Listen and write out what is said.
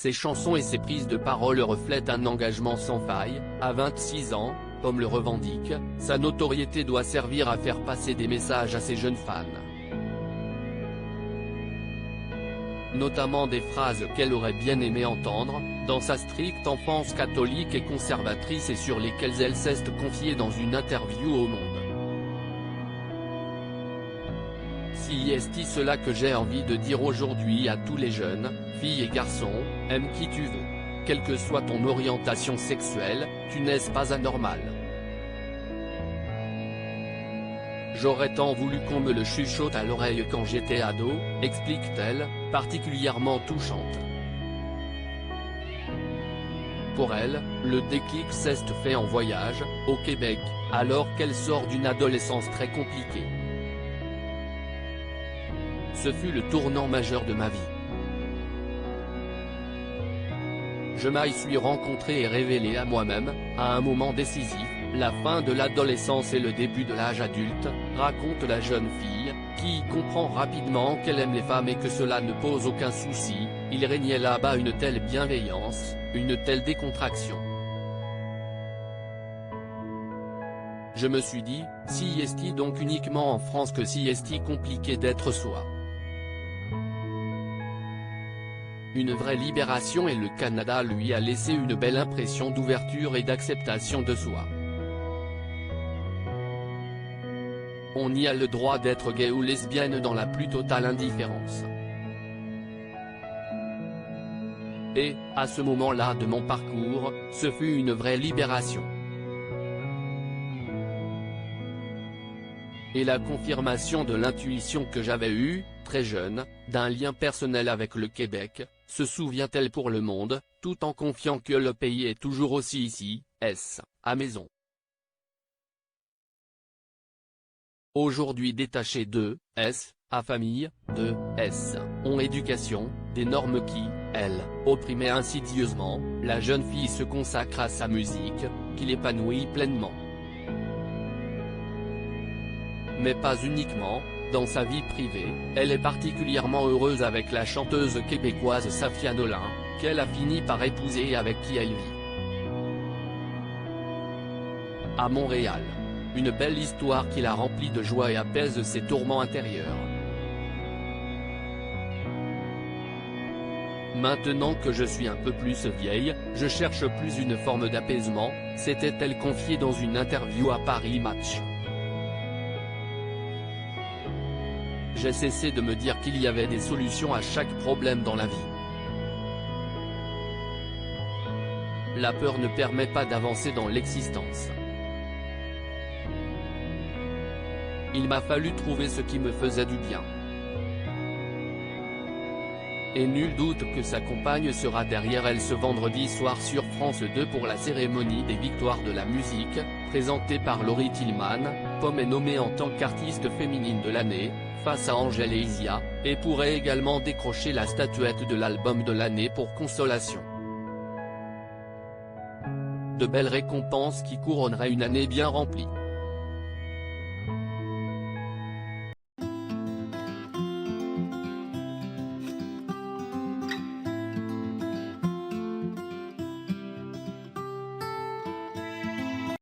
Ses chansons et ses prises de parole reflètent un engagement sans faille. À 26 ans, comme le revendique, sa notoriété doit servir à faire passer des messages à ses jeunes fans. Notamment des phrases qu'elle aurait bien aimé entendre, dans sa stricte enfance catholique et conservatrice et sur lesquelles elle s'est confiée dans une interview au Monde. Si est cela que j'ai envie de dire aujourd'hui à tous les jeunes, filles et garçons, aime qui tu veux. Quelle que soit ton orientation sexuelle, tu n'es pas anormal. J'aurais tant voulu qu'on me le chuchote à l'oreille quand j'étais ado, explique-t-elle, particulièrement touchante. Pour elle, le déclic s'est fait en voyage, au Québec, alors qu'elle sort d'une adolescence très compliquée. Ce fut le tournant majeur de ma vie. Je m'y suis rencontré et révélé à moi-même, à un moment décisif, la fin de l'adolescence et le début de l'âge adulte, raconte la jeune fille, qui comprend rapidement qu'elle aime les femmes et que cela ne pose aucun souci. Il régnait là-bas une telle bienveillance, une telle décontraction. Je me suis dit, si est-il donc uniquement en France que si est-il compliqué d'être soi. Une vraie libération et le Canada lui a laissé une belle impression d'ouverture et d'acceptation de soi. On y a le droit d'être gay ou lesbienne dans la plus totale indifférence. Et, à ce moment-là de mon parcours, ce fut une vraie libération. Et la confirmation de l'intuition que j'avais eue, très jeune, d'un lien personnel avec le Québec, se souvient-elle pour le monde, tout en confiant que le pays est toujours aussi ici, à maison. Aujourd'hui détaché de à famille, de ont éducation, des normes qui, elles, opprimaient insidieusement, la jeune fille se consacre à sa musique, qui l'épanouit pleinement. Mais pas uniquement, dans sa vie privée, elle est particulièrement heureuse avec la chanteuse québécoise Safia Nolin, qu'elle a fini par épouser et avec qui elle vit. À Montréal. Une belle histoire qui la remplit de joie et apaise ses tourments intérieurs. Maintenant que je suis un peu plus vieille, je cherche plus une forme d'apaisement, s'était-elle confiée dans une interview à Paris Match. J'ai cessé de me dire qu'il y avait des solutions à chaque problème dans la vie. La peur ne permet pas d'avancer dans l'existence. Il m'a fallu trouver ce qui me faisait du bien. Et nul doute que sa compagne sera derrière elle ce vendredi soir sur France 2 pour la cérémonie des victoires de la musique, présentée par Laurie Tillman. Pomme est nommée en tant qu'artiste féminine de l'année, face à Angèle et Isia, et pourrait également décrocher la statuette de l'album de l'année pour Consolation. De belles récompenses qui couronneraient une année bien remplie.